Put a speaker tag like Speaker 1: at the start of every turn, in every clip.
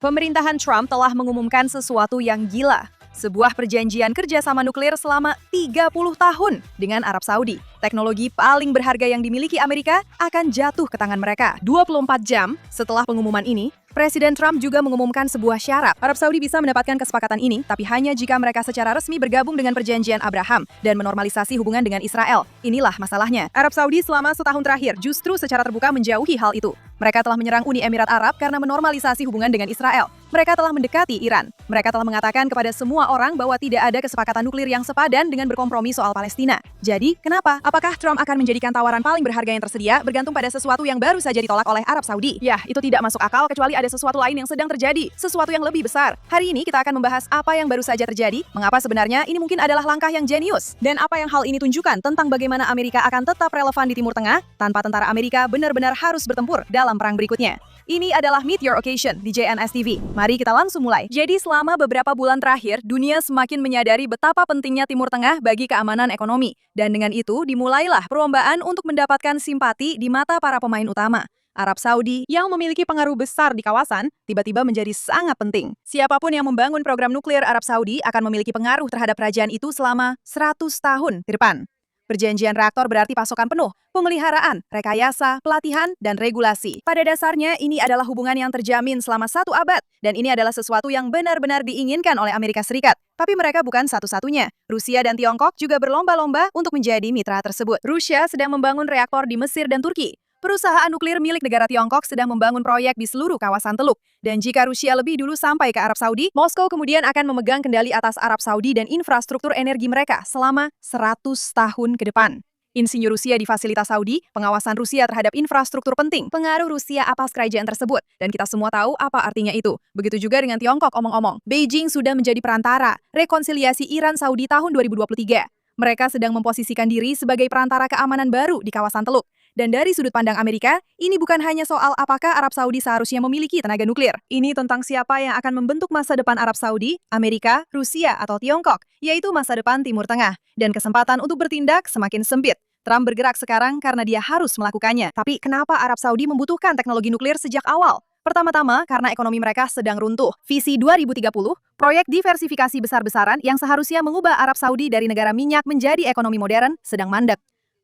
Speaker 1: Pemerintahan Trump telah mengumumkan sesuatu yang gila. Sebuah perjanjian kerjasama nuklir selama 30 tahun dengan Arab Saudi. Teknologi paling berharga yang dimiliki Amerika akan jatuh ke tangan mereka. 24 jam setelah pengumuman ini, Presiden Trump juga mengumumkan sebuah syarat. Arab Saudi bisa mendapatkan kesepakatan ini, tapi hanya jika mereka secara resmi bergabung dengan perjanjian Abraham dan menormalisasi hubungan dengan Israel. Inilah masalahnya. Arab Saudi selama setahun terakhir justru secara terbuka menjauhi hal itu. Mereka telah menyerang Uni Emirat Arab karena menormalisasi hubungan dengan Israel. Mereka telah mendekati Iran. Mereka telah mengatakan kepada semua orang bahwa tidak ada kesepakatan nuklir yang sepadan dengan berkompromi soal Palestina. Jadi, kenapa? Apakah Trump akan menjadikan tawaran paling berharga yang tersedia bergantung pada sesuatu yang baru saja ditolak oleh Arab Saudi? Ya, itu tidak masuk akal kecuali ada sesuatu lain yang sedang terjadi, sesuatu yang lebih besar. Hari ini kita akan membahas apa yang baru saja terjadi, mengapa sebenarnya ini mungkin adalah langkah yang jenius, dan apa yang hal ini tunjukkan tentang bagaimana Amerika akan tetap relevan di Timur Tengah tanpa tentara Amerika benar-benar harus bertempur dalam perang berikutnya. Ini adalah Meet Your Occasion di JNS TV. Mari kita langsung mulai. Jadi selama beberapa bulan terakhir, dunia semakin menyadari betapa pentingnya Timur Tengah bagi keamanan ekonomi. Dan dengan itu dimulailah perlombaan untuk mendapatkan simpati di mata para pemain utama. Arab Saudi yang memiliki pengaruh besar di kawasan tiba-tiba menjadi sangat penting. Siapapun yang membangun program nuklir Arab Saudi akan memiliki pengaruh terhadap kerajaan itu selama 100 tahun ke depan. Perjanjian reaktor berarti pasokan penuh, pemeliharaan, rekayasa, pelatihan, dan regulasi. Pada dasarnya, ini adalah hubungan yang terjamin selama 1 abad, dan ini adalah sesuatu yang benar-benar diinginkan oleh Amerika Serikat. Tapi mereka bukan satu-satunya. Rusia dan Tiongkok juga berlomba-lomba untuk menjadi mitra tersebut. Rusia sedang membangun reaktor di Mesir dan Turki. Perusahaan nuklir milik negara Tiongkok sedang membangun proyek di seluruh kawasan Teluk. Dan jika Rusia lebih dulu sampai ke Arab Saudi, Moskow kemudian akan memegang kendali atas Arab Saudi dan infrastruktur energi mereka selama 100 tahun ke depan. Insinyur Rusia di fasilitas Saudi, pengawasan Rusia terhadap infrastruktur penting, pengaruh Rusia atas kerajaan tersebut. Dan kita semua tahu apa artinya itu. Begitu juga dengan Tiongkok omong-omong. Beijing sudah menjadi perantara rekonsiliasi Iran-Saudi tahun 2023. Mereka sedang memposisikan diri sebagai perantara keamanan baru di kawasan Teluk. Dan dari sudut pandang Amerika, ini bukan hanya soal apakah Arab Saudi seharusnya memiliki tenaga nuklir. Ini tentang siapa yang akan membentuk masa depan Arab Saudi, Amerika, Rusia, atau Tiongkok, yaitu masa depan Timur Tengah. Dan kesempatan untuk bertindak semakin sempit. Trump bergerak sekarang karena dia harus melakukannya. Tapi kenapa Arab Saudi membutuhkan teknologi nuklir sejak awal? Pertama-tama, karena ekonomi mereka sedang runtuh. Visi 2030, proyek diversifikasi besar-besaran yang seharusnya mengubah Arab Saudi dari negara minyak menjadi ekonomi modern, sedang mandek.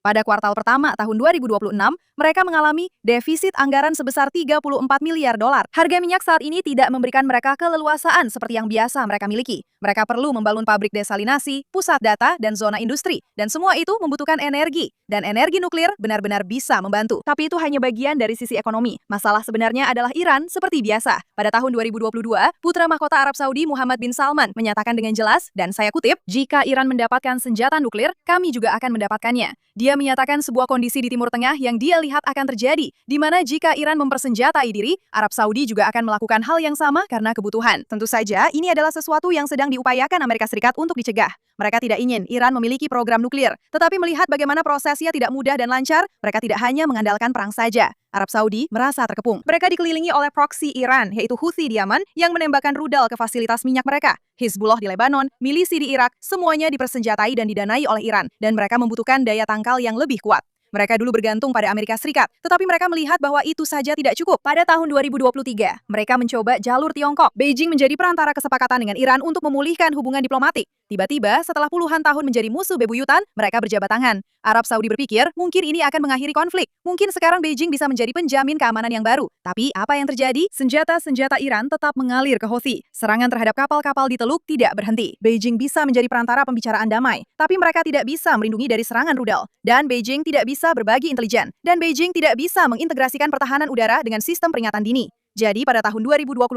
Speaker 1: Pada kuartal pertama tahun 2026, mereka mengalami defisit anggaran sebesar 34 miliar dolar. Harga minyak saat ini tidak memberikan mereka keleluasaan seperti yang biasa mereka miliki. Mereka perlu membangun pabrik desalinasi, pusat data, dan zona industri. Dan semua itu membutuhkan energi. Dan energi nuklir benar-benar bisa membantu. Tapi itu hanya bagian dari sisi ekonomi. Masalah sebenarnya adalah Iran seperti biasa. Pada tahun 2022, putra mahkota Arab Saudi Muhammad bin Salman menyatakan dengan jelas, dan saya kutip, "Jika Iran mendapatkan senjata nuklir, kami juga akan mendapatkannya." Dia menyatakan sebuah kondisi di Timur Tengah yang dia lihat akan terjadi, di mana jika Iran mempersenjatai diri, Arab Saudi juga akan melakukan hal yang sama karena kebutuhan. Tentu saja, ini adalah sesuatu yang sedang diupayakan Amerika Serikat untuk dicegah. Mereka tidak ingin Iran memiliki program nuklir, tetapi melihat bagaimana prosesnya tidak mudah dan lancar, mereka tidak hanya mengandalkan perang saja. Arab Saudi merasa terkepung. Mereka dikelilingi oleh proksi Iran, yaitu Houthi di Yaman, yang menembakkan rudal ke fasilitas minyak mereka. Hizbullah di Lebanon, milisi di Irak, semuanya dipersenjatai dan didanai oleh Iran, dan mereka membutuhkan daya tangkal yang lebih kuat. Mereka dulu bergantung pada Amerika Serikat, tetapi mereka melihat bahwa itu saja tidak cukup. Pada tahun 2023, mereka mencoba jalur Tiongkok. Beijing menjadi perantara kesepakatan dengan Iran untuk memulihkan hubungan diplomatik. Tiba-tiba, setelah puluhan tahun menjadi musuh bebuyutan, mereka berjabat tangan. Arab Saudi berpikir, mungkin ini akan mengakhiri konflik. Mungkin sekarang Beijing bisa menjadi penjamin keamanan yang baru. Tapi apa yang terjadi? Senjata-senjata Iran tetap mengalir ke Houthi. Serangan terhadap kapal-kapal di Teluk tidak berhenti. Beijing bisa menjadi perantara pembicaraan damai. Tapi mereka tidak bisa melindungi dari serangan rudal. Dan Beijing tidak bisa berbagi intelijen. Dan Beijing tidak bisa mengintegrasikan pertahanan udara dengan sistem peringatan dini. Jadi pada tahun 2025,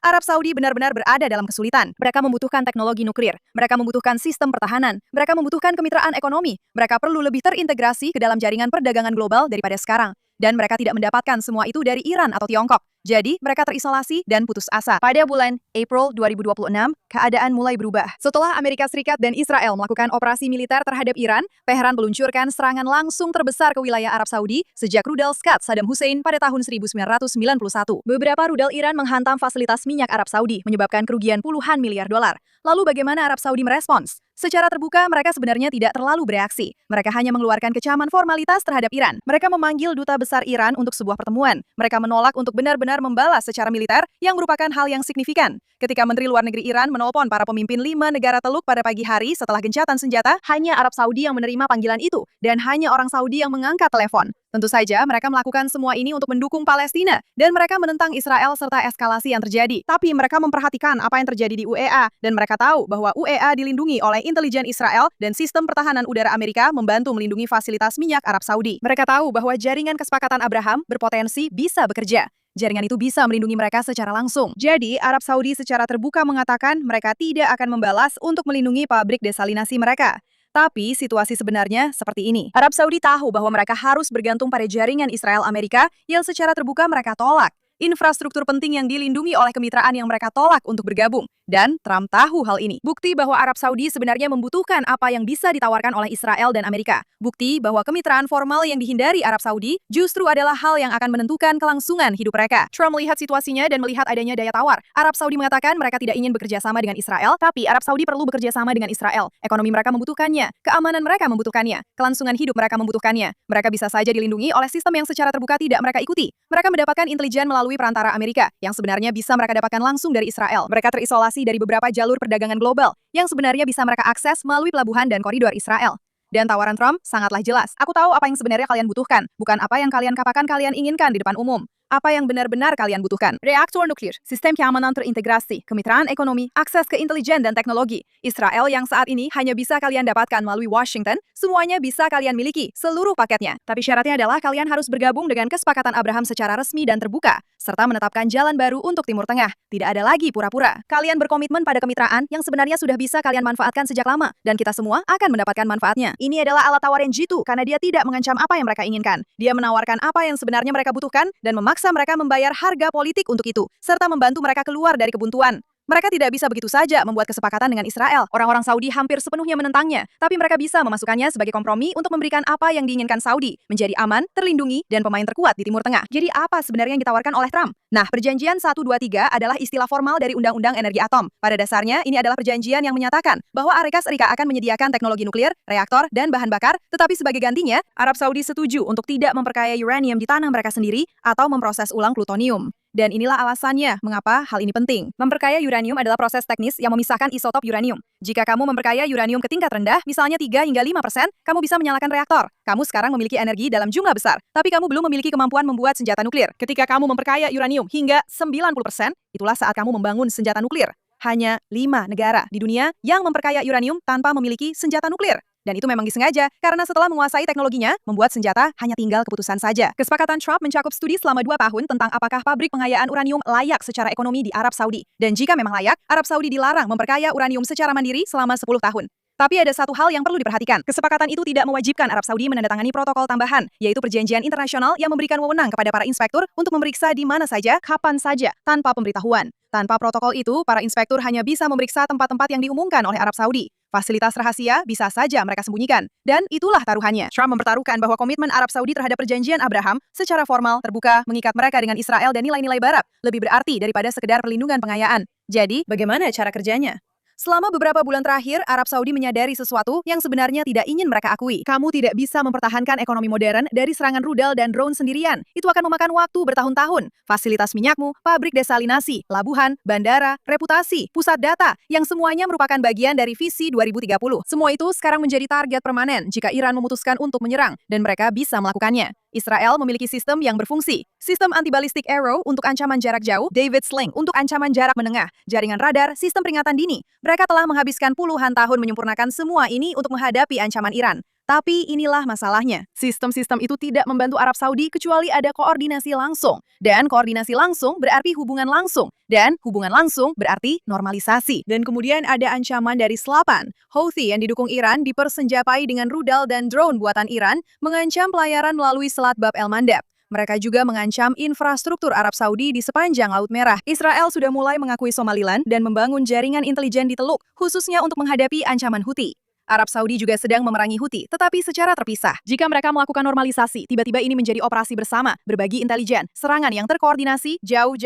Speaker 1: Arab Saudi benar-benar berada dalam kesulitan. Mereka membutuhkan teknologi nuklir. Mereka membutuhkan sistem pertahanan. Mereka membutuhkan kemitraan ekonomi. Mereka perlu lebih terintegrasi ke dalam jaringan perdagangan global daripada sekarang. Dan mereka tidak mendapatkan semua itu dari Iran atau Tiongkok. Jadi, mereka terisolasi dan putus asa. Pada bulan April 2026, keadaan mulai berubah. Setelah Amerika Serikat dan Israel melakukan operasi militer terhadap Iran, Tehran meluncurkan serangan langsung terbesar ke wilayah Arab Saudi sejak rudal Scud Saddam Hussein pada tahun 1991. Beberapa rudal Iran menghantam fasilitas minyak Arab Saudi, menyebabkan kerugian puluhan miliar dolar. Lalu bagaimana Arab Saudi merespons? Secara terbuka, mereka sebenarnya tidak terlalu bereaksi. Mereka hanya mengeluarkan kecaman formalitas terhadap Iran. Mereka memanggil duta besar Iran untuk sebuah pertemuan. Mereka menolak untuk benar-benar benar-benar membalas secara militer yang merupakan hal yang signifikan. Ketika Menteri Luar Negeri Iran menelpon para pemimpin 5 negara Teluk pada pagi hari setelah gencatan senjata, hanya Arab Saudi yang menerima panggilan itu, dan hanya orang Saudi yang mengangkat telepon. Tentu saja mereka melakukan semua ini untuk mendukung Palestina, dan mereka menentang Israel serta eskalasi yang terjadi. Tapi mereka memperhatikan apa yang terjadi di UEA, dan mereka tahu bahwa UEA dilindungi oleh intelijen Israel dan sistem pertahanan udara Amerika membantu melindungi fasilitas minyak Arab Saudi. Mereka tahu bahwa jaringan kesepakatan Abraham berpotensi bisa bekerja. Jaringan itu bisa melindungi mereka secara langsung. Jadi, Arab Saudi secara terbuka mengatakan mereka tidak akan membalas untuk melindungi pabrik desalinasi mereka. Tapi, situasi sebenarnya seperti ini. Arab Saudi tahu bahwa mereka harus bergantung pada jaringan Israel-Amerika yang secara terbuka mereka tolak. Infrastruktur penting yang dilindungi oleh kemitraan yang mereka tolak untuk bergabung. Dan Trump tahu hal ini. Bukti bahwa Arab Saudi sebenarnya membutuhkan apa yang bisa ditawarkan oleh Israel dan Amerika. Bukti bahwa kemitraan formal yang dihindari Arab Saudi justru adalah hal yang akan menentukan kelangsungan hidup mereka. Trump melihat situasinya dan melihat adanya daya tawar. Arab Saudi mengatakan mereka tidak ingin bekerja sama dengan Israel, tapi Arab Saudi perlu bekerja sama dengan Israel. Ekonomi mereka membutuhkannya, keamanan mereka membutuhkannya, kelangsungan hidup mereka membutuhkannya. Mereka bisa saja dilindungi oleh sistem yang secara terbuka tidak mereka ikuti. Mereka mendapatkan intelijen melalui perantara Amerika, yang sebenarnya bisa mereka dapatkan langsung dari Israel. Mereka terisolasi dari beberapa jalur perdagangan global yang sebenarnya bisa mereka akses melalui pelabuhan dan koridor Israel. Dan tawaran Trump sangatlah jelas. Aku tahu apa yang sebenarnya kalian butuhkan, bukan apa yang kalian katakan kalian inginkan di depan umum. Apa yang benar-benar kalian butuhkan? Reaktor nuklir, sistem keamanan terintegrasi, kemitraan ekonomi, akses ke intelijen dan teknologi. Israel yang saat ini hanya bisa kalian dapatkan melalui Washington, semuanya bisa kalian miliki, seluruh paketnya. Tapi syaratnya adalah kalian harus bergabung dengan kesepakatan Abraham secara resmi dan terbuka, serta menetapkan jalan baru untuk Timur Tengah. Tidak ada lagi pura-pura. Kalian berkomitmen pada kemitraan yang sebenarnya sudah bisa kalian manfaatkan sejak lama, dan kita semua akan mendapatkan manfaatnya. Ini adalah alat tawar yang jitu, karena dia tidak mengancam apa yang mereka inginkan. Dia menawarkan apa yang sebenarnya mereka butuhkan, dan memaksa mereka membayar harga politik untuk itu, serta membantu mereka keluar dari kebuntuan. Mereka tidak bisa begitu saja membuat kesepakatan dengan Israel. Orang-orang Saudi hampir sepenuhnya menentangnya, tapi mereka bisa memasukkannya sebagai kompromi untuk memberikan apa yang diinginkan Saudi, menjadi aman, terlindungi, dan pemain terkuat di Timur Tengah. Jadi apa sebenarnya yang ditawarkan oleh Trump? Nah, perjanjian 123 adalah istilah formal dari Undang-Undang Energi Atom. Pada dasarnya, ini adalah perjanjian yang menyatakan bahwa Amerika Serikat akan menyediakan teknologi nuklir, reaktor, dan bahan bakar, tetapi sebagai gantinya, Arab Saudi setuju untuk tidak memperkaya uranium di tanah mereka sendiri atau memproses ulang plutonium. Dan inilah alasannya mengapa hal ini penting. Memperkaya uranium adalah proses teknis yang memisahkan isotop uranium. Jika kamu memperkaya uranium ke tingkat rendah, misalnya 3 hingga 5%, kamu bisa menyalakan reaktor. Kamu sekarang memiliki energi dalam jumlah besar, tapi kamu belum memiliki kemampuan membuat senjata nuklir. Ketika kamu memperkaya uranium hingga 90%, itulah saat kamu membangun senjata nuklir. Hanya 5 negara di dunia yang memperkaya uranium tanpa memiliki senjata nuklir. Dan itu memang disengaja, karena setelah menguasai teknologinya, membuat senjata hanya tinggal keputusan saja. Kesepakatan Trump mencakup studi selama 2 tahun tentang apakah pabrik pengayaan uranium layak secara ekonomi di Arab Saudi. Dan jika memang layak, Arab Saudi dilarang memperkaya uranium secara mandiri selama 10 tahun. Tapi ada satu hal yang perlu diperhatikan. Kesepakatan itu tidak mewajibkan Arab Saudi menandatangani protokol tambahan, yaitu perjanjian internasional yang memberikan wewenang kepada para inspektur untuk memeriksa di mana saja, kapan saja, tanpa pemberitahuan. Tanpa protokol itu, para inspektur hanya bisa memeriksa tempat-tempat yang diumumkan oleh Arab Saudi. Fasilitas rahasia bisa saja mereka sembunyikan. Dan itulah taruhannya. Trump mempertaruhkan bahwa komitmen Arab Saudi terhadap perjanjian Abraham secara formal, terbuka, mengikat mereka dengan Israel dan nilai-nilai barat, lebih berarti daripada sekedar perlindungan pengayaan. Jadi, bagaimana cara kerjanya? Selama beberapa bulan terakhir, Arab Saudi menyadari sesuatu yang sebenarnya tidak ingin mereka akui. Kamu tidak bisa mempertahankan ekonomi modern dari serangan rudal dan drone sendirian. Itu akan memakan waktu bertahun-tahun. Fasilitas minyakmu, pabrik desalinasi, pelabuhan, bandara, reputasi, pusat data, yang semuanya merupakan bagian dari visi 2030. Semua itu sekarang menjadi target permanen jika Iran memutuskan untuk menyerang, dan mereka bisa melakukannya. Israel memiliki sistem yang berfungsi. Sistem anti-ballistic arrow untuk ancaman jarak jauh, David Sling untuk ancaman jarak menengah, jaringan radar, sistem peringatan dini. Mereka telah menghabiskan puluhan tahun menyempurnakan semua ini untuk menghadapi ancaman Iran. Tapi inilah masalahnya. Sistem-sistem itu tidak membantu Arab Saudi kecuali ada koordinasi langsung. Dan koordinasi langsung berarti hubungan langsung. Dan hubungan langsung berarti normalisasi. Dan kemudian ada ancaman dari selapan. Houthi yang didukung Iran dipersenjatai dengan rudal dan drone buatan Iran mengancam pelayaran melalui Selat Bab el-Mandab. Mereka juga mengancam infrastruktur Arab Saudi di sepanjang Laut Merah. Israel sudah mulai mengakui Somaliland dan membangun jaringan intelijen di Teluk, khususnya untuk menghadapi ancaman Houthi. Arab Saudi juga sedang memerangi Houthi, tetapi secara terpisah. Jika mereka melakukan normalisasi, tiba-tiba ini menjadi operasi bersama, berbagi intelijen, serangan yang terkoordinasi, jauh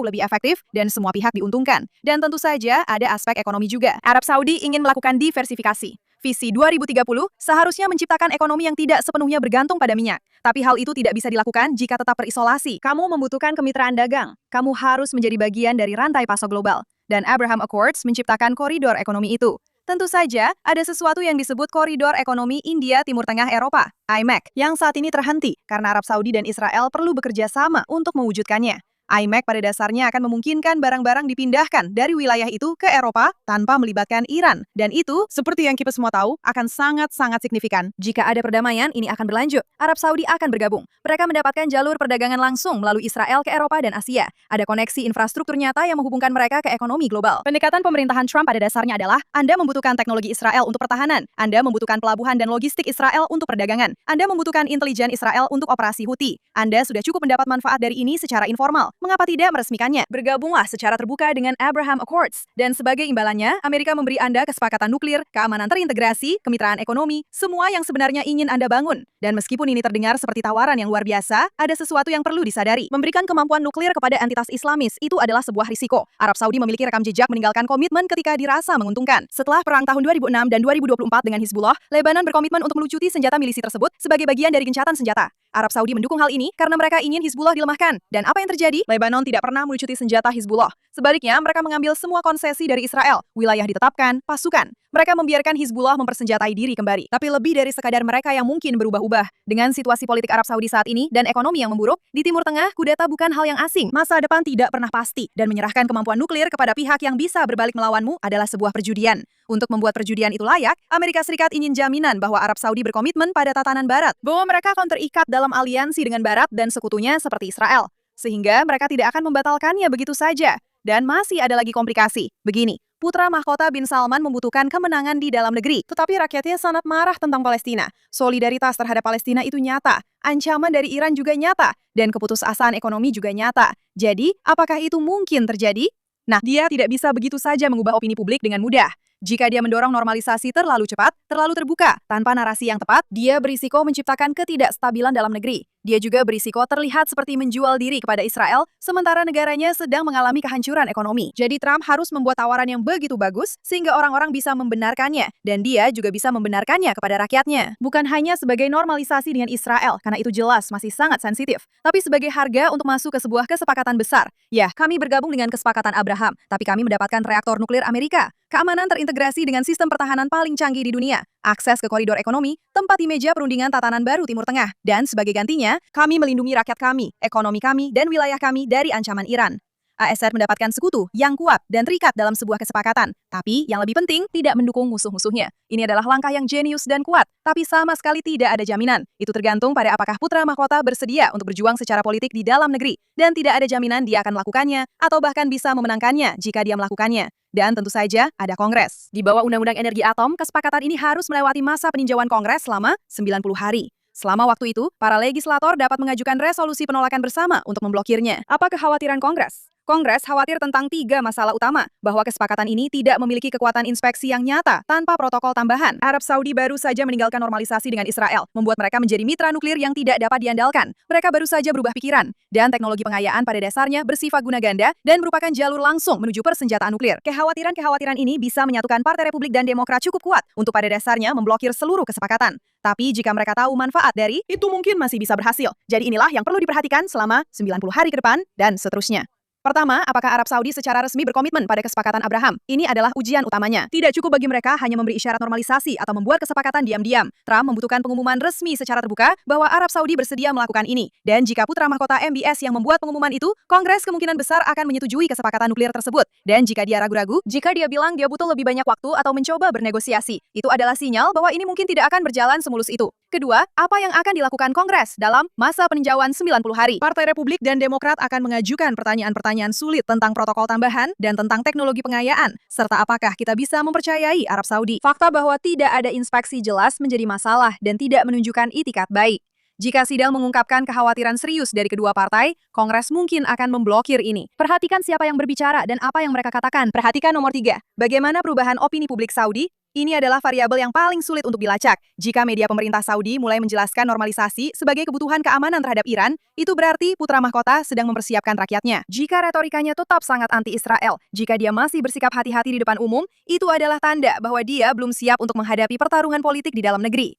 Speaker 1: lebih efektif, dan semua pihak diuntungkan. Dan tentu saja ada aspek ekonomi juga. Arab Saudi ingin melakukan diversifikasi. Visi 2030 seharusnya menciptakan ekonomi yang tidak sepenuhnya bergantung pada minyak. Tapi hal itu tidak bisa dilakukan jika tetap terisolasi. Kamu membutuhkan kemitraan dagang. Kamu harus menjadi bagian dari rantai pasok global. Dan Abraham Accords menciptakan koridor ekonomi itu. Tentu saja, ada sesuatu yang disebut Koridor Ekonomi India Timur Tengah Eropa, IMEC, yang saat ini terhenti karena Arab Saudi dan Israel perlu bekerja sama untuk mewujudkannya. IMEC pada dasarnya akan memungkinkan barang-barang dipindahkan dari wilayah itu ke Eropa tanpa melibatkan Iran. Dan itu, seperti yang kita semua tahu, akan sangat-sangat signifikan. Jika ada perdamaian, ini akan berlanjut. Arab Saudi akan bergabung. Mereka mendapatkan jalur perdagangan langsung melalui Israel ke Eropa dan Asia. Ada koneksi infrastruktur nyata yang menghubungkan mereka ke ekonomi global. Pendekatan pemerintahan Trump pada dasarnya adalah, Anda membutuhkan teknologi Israel untuk pertahanan. Anda membutuhkan pelabuhan dan logistik Israel untuk perdagangan. Anda membutuhkan intelijen Israel untuk operasi Houthi. Anda sudah cukup mendapat manfaat dari ini secara informal. Mengapa tidak meresmikannya? Bergabunglah secara terbuka dengan Abraham Accords. Dan sebagai imbalannya, Amerika memberi Anda kesepakatan nuklir, keamanan terintegrasi, kemitraan ekonomi, semua yang sebenarnya ingin Anda bangun. Dan meskipun ini terdengar seperti tawaran yang luar biasa, ada sesuatu yang perlu disadari. Memberikan kemampuan nuklir kepada entitas Islamis itu adalah sebuah risiko. Arab Saudi memiliki rekam jejak meninggalkan komitmen ketika dirasa menguntungkan. Setelah perang tahun 2006 dan 2024 dengan Hizbullah, Lebanon berkomitmen untuk melucuti senjata milisi tersebut sebagai bagian dari gencatan senjata. Arab Saudi mendukung hal ini karena mereka ingin Hizbullah dilemahkan. Dan apa yang terjadi? Lebanon tidak pernah melucuti senjata Hizbullah. Sebaliknya, mereka mengambil semua konsesi dari Israel, wilayah ditetapkan, pasukan. Mereka membiarkan Hizbullah mempersenjatai diri kembali. Tapi lebih dari sekadar mereka yang mungkin berubah-ubah. Dengan situasi politik Arab Saudi saat ini dan ekonomi yang memburuk, di Timur Tengah, kudeta bukan hal yang asing. Masa depan tidak pernah pasti. Dan menyerahkan kemampuan nuklir kepada pihak yang bisa berbalik melawanmu adalah sebuah perjudian. Untuk membuat perjudian itu layak, Amerika Serikat ingin jaminan bahwa Arab Saudi berkomitmen pada tatanan Barat, bahwa mereka akan terikat dalam aliansi dengan Barat dan sekutunya seperti Israel. Sehingga mereka tidak akan membatalkannya begitu saja. Dan masih ada lagi komplikasi. Begini, putra mahkota bin Salman membutuhkan kemenangan di dalam negeri, tetapi rakyatnya sangat marah tentang Palestina. Solidaritas terhadap Palestina itu nyata, ancaman dari Iran juga nyata, dan keputusasaan ekonomi juga nyata. Jadi, apakah itu mungkin terjadi? Nah, dia tidak bisa begitu saja mengubah opini publik dengan mudah. Jika dia mendorong normalisasi terlalu cepat, terlalu terbuka, tanpa narasi yang tepat, dia berisiko menciptakan ketidakstabilan dalam negeri. Dia juga berisiko terlihat seperti menjual diri kepada Israel, sementara negaranya sedang mengalami kehancuran ekonomi. Jadi Trump harus membuat tawaran yang begitu bagus, sehingga orang-orang bisa membenarkannya, dan dia juga bisa membenarkannya kepada rakyatnya. Bukan hanya sebagai normalisasi dengan Israel, karena itu jelas masih sangat sensitif, tapi sebagai harga untuk masuk ke sebuah kesepakatan besar. Ya, kami bergabung dengan kesepakatan Abraham, tapi kami mendapatkan reaktor nuklir Amerika, keamanan terintegrasi dengan sistem pertahanan paling canggih di dunia, akses ke koridor ekonomi, tempat di meja perundingan tatanan baru Timur Tengah, dan sebagai gantinya, kami melindungi rakyat kami, ekonomi kami, dan wilayah kami dari ancaman Iran. ASR mendapatkan sekutu yang kuat dan terikat dalam sebuah kesepakatan. Tapi yang lebih penting, tidak mendukung musuh-musuhnya. Ini adalah langkah yang jenius dan kuat, tapi sama sekali tidak ada jaminan. Itu tergantung pada apakah putra mahkota bersedia untuk berjuang secara politik di dalam negeri. Dan tidak ada jaminan dia akan melakukannya, atau bahkan bisa memenangkannya jika dia melakukannya. Dan tentu saja ada Kongres. Di bawah Undang-Undang Energi Atom, kesepakatan ini harus melewati masa peninjauan Kongres selama 90 hari. Selama waktu itu, para legislator dapat mengajukan resolusi penolakan bersama untuk memblokirnya. Apa kekhawatiran Kongres? Kongres khawatir tentang 3 masalah utama, bahwa kesepakatan ini tidak memiliki kekuatan inspeksi yang nyata tanpa protokol tambahan. Arab Saudi baru saja meninggalkan normalisasi dengan Israel, membuat mereka menjadi mitra nuklir yang tidak dapat diandalkan. Mereka baru saja berubah pikiran, dan teknologi pengayaan pada dasarnya bersifat guna ganda dan merupakan jalur langsung menuju persenjataan nuklir. Kekhawatiran-kekhawatiran ini bisa menyatukan Partai Republik dan Demokrat cukup kuat untuk pada dasarnya memblokir seluruh kesepakatan. Tapi jika mereka tahu manfaat dari itu mungkin masih bisa berhasil. Jadi inilah yang perlu diperhatikan selama 90 hari ke depan dan seterusnya. Pertama, apakah Arab Saudi secara resmi berkomitmen pada kesepakatan Abraham? Ini adalah ujian utamanya. Tidak cukup bagi mereka hanya memberi isyarat normalisasi atau membuat kesepakatan diam-diam. Trump membutuhkan pengumuman resmi secara terbuka bahwa Arab Saudi bersedia melakukan ini. Dan jika putra mahkota MBS yang membuat pengumuman itu, Kongres kemungkinan besar akan menyetujui kesepakatan nuklir tersebut. Dan jika dia ragu-ragu, jika dia bilang dia butuh lebih banyak waktu atau mencoba bernegosiasi, itu adalah sinyal bahwa ini mungkin tidak akan berjalan semulus itu. Kedua, apa yang akan dilakukan Kongres dalam masa peninjauan 90 hari? Partai Republik dan Demokrat akan mengajukan pertanyaan-pertanyaan sulit tentang protokol tambahan dan tentang teknologi pengayaan, serta apakah kita bisa mempercayai Arab Saudi. Fakta bahwa tidak ada inspeksi jelas menjadi masalah dan tidak menunjukkan itikat baik. Jika sidang mengungkapkan kekhawatiran serius dari kedua partai, Kongres mungkin akan memblokir ini. Perhatikan siapa yang berbicara dan apa yang mereka katakan. Perhatikan nomor 3. Bagaimana perubahan opini publik Saudi? Ini adalah variabel yang paling sulit untuk dilacak. Jika media pemerintah Saudi mulai menjelaskan normalisasi sebagai kebutuhan keamanan terhadap Iran, itu berarti putra mahkota sedang mempersiapkan rakyatnya. Jika retorikanya tetap sangat anti-Israel, jika dia masih bersikap hati-hati di depan umum, itu adalah tanda bahwa dia belum siap untuk menghadapi pertarungan politik di dalam negeri.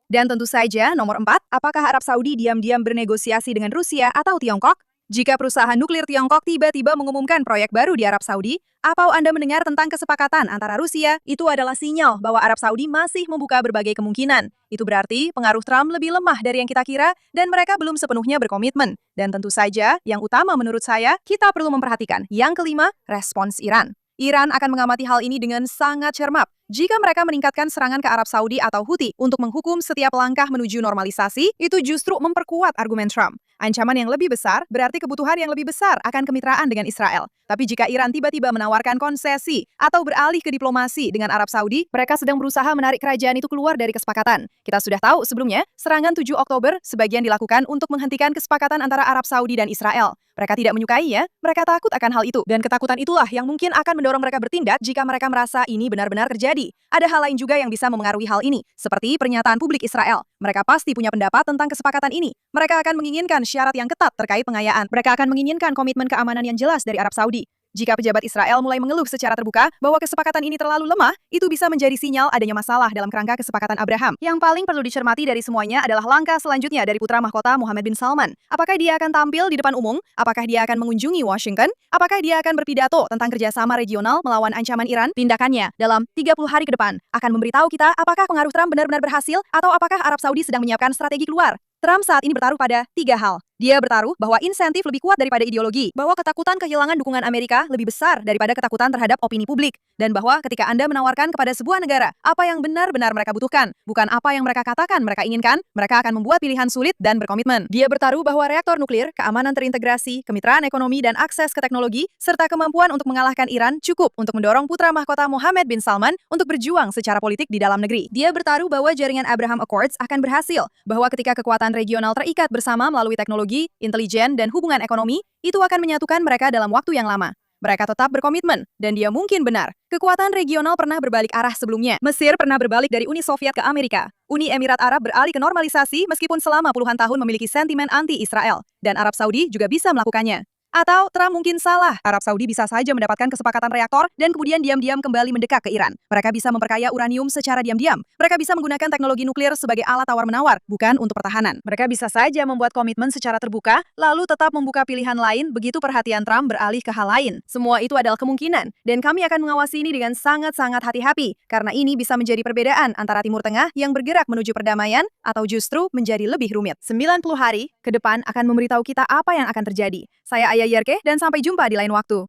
Speaker 1: Dan tentu saja, nomor 4, apakah Arab Saudi diam-diam bernegosiasi dengan Rusia atau Tiongkok? Jika perusahaan nuklir Tiongkok tiba-tiba mengumumkan proyek baru di Arab Saudi, apa Anda mendengar tentang kesepakatan antara Rusia? Itu adalah sinyal bahwa Arab Saudi masih membuka berbagai kemungkinan. Itu berarti pengaruh Trump lebih lemah dari yang kita kira dan mereka belum sepenuhnya berkomitmen. Dan tentu saja, yang utama menurut saya, kita perlu memperhatikan. Yang kelima, respons Iran. Iran akan mengamati hal ini dengan sangat cermat. Jika mereka meningkatkan serangan ke Arab Saudi atau Houthi untuk menghukum setiap langkah menuju normalisasi, itu justru memperkuat argumen Trump. Ancaman yang lebih besar berarti kebutuhan yang lebih besar akan kemitraan dengan Israel. Tapi jika Iran tiba-tiba menawarkan konsesi atau beralih ke diplomasi dengan Arab Saudi, mereka sedang berusaha menarik kerajaan itu keluar dari kesepakatan. Kita sudah tahu sebelumnya, serangan 7 Oktober sebagian dilakukan untuk menghentikan kesepakatan antara Arab Saudi dan Israel. Mereka tidak menyukainya, mereka takut akan hal itu. Dan ketakutan itulah yang mungkin akan mendorong mereka bertindak jika mereka merasa ini benar-benar terjadi. Ada hal lain juga yang bisa memengaruhi hal ini, seperti pernyataan publik Israel. Mereka pasti punya pendapat tentang kesepakatan ini. Mereka akan menginginkan syarat yang ketat terkait pengayaan. Mereka akan menginginkan komitmen keamanan yang jelas dari Arab Saudi. Jika pejabat Israel mulai mengeluh secara terbuka bahwa kesepakatan ini terlalu lemah, itu bisa menjadi sinyal adanya masalah dalam kerangka kesepakatan Abraham. Yang paling perlu dicermati dari semuanya adalah langkah selanjutnya dari putra mahkota Mohammed bin Salman. Apakah dia akan tampil di depan umum? Apakah dia akan mengunjungi Washington? Apakah dia akan berpidato tentang kerjasama regional melawan ancaman Iran? Tindakannya dalam 30 hari ke depan akan memberitahu kita apakah pengaruh Trump benar-benar berhasil atau apakah Arab Saudi sedang menyiapkan strategi keluar. Trump saat ini bertaruh pada 3 hal. Dia bertaruh bahwa insentif lebih kuat daripada ideologi, bahwa ketakutan kehilangan dukungan Amerika lebih besar daripada ketakutan terhadap opini publik, dan bahwa ketika Anda menawarkan kepada sebuah negara apa yang benar-benar mereka butuhkan, bukan apa yang mereka katakan mereka inginkan, mereka akan membuat pilihan sulit dan berkomitmen. Dia bertaruh bahwa reaktor nuklir, keamanan terintegrasi, kemitraan ekonomi dan akses ke teknologi, serta kemampuan untuk mengalahkan Iran cukup untuk mendorong putra mahkota Mohammed bin Salman untuk berjuang secara politik di dalam negeri. Dia bertaruh bahwa jaringan Abraham Accords akan berhasil, bahwa ketika kekuatan regional terikat bersama melalui teknologi, intelijen, dan hubungan ekonomi, itu akan menyatukan mereka dalam waktu yang lama. Mereka tetap berkomitmen, dan dia mungkin benar. Kekuatan regional pernah berbalik arah sebelumnya. Mesir pernah berbalik dari Uni Soviet ke Amerika. Uni Emirat Arab beralih ke normalisasi meskipun selama puluhan tahun memiliki sentimen anti-Israel. Dan Arab Saudi juga bisa melakukannya. Atau Trump mungkin salah. Arab Saudi bisa saja mendapatkan kesepakatan reaktor dan kemudian diam-diam kembali mendekat ke Iran. Mereka bisa memperkaya uranium secara diam-diam. Mereka bisa menggunakan teknologi nuklir sebagai alat tawar-menawar, bukan untuk pertahanan. Mereka bisa saja membuat komitmen secara terbuka, lalu tetap membuka pilihan lain begitu perhatian Trump beralih ke hal lain. Semua itu adalah kemungkinan, dan kami akan mengawasi ini dengan sangat-sangat hati-hati, karena ini bisa menjadi perbedaan antara Timur Tengah yang bergerak menuju perdamaian atau justru menjadi lebih rumit. 90 hari ke depan akan memberitahu kita apa yang akan terjadi. Saya Aya Yerke dan sampai jumpa di lain waktu.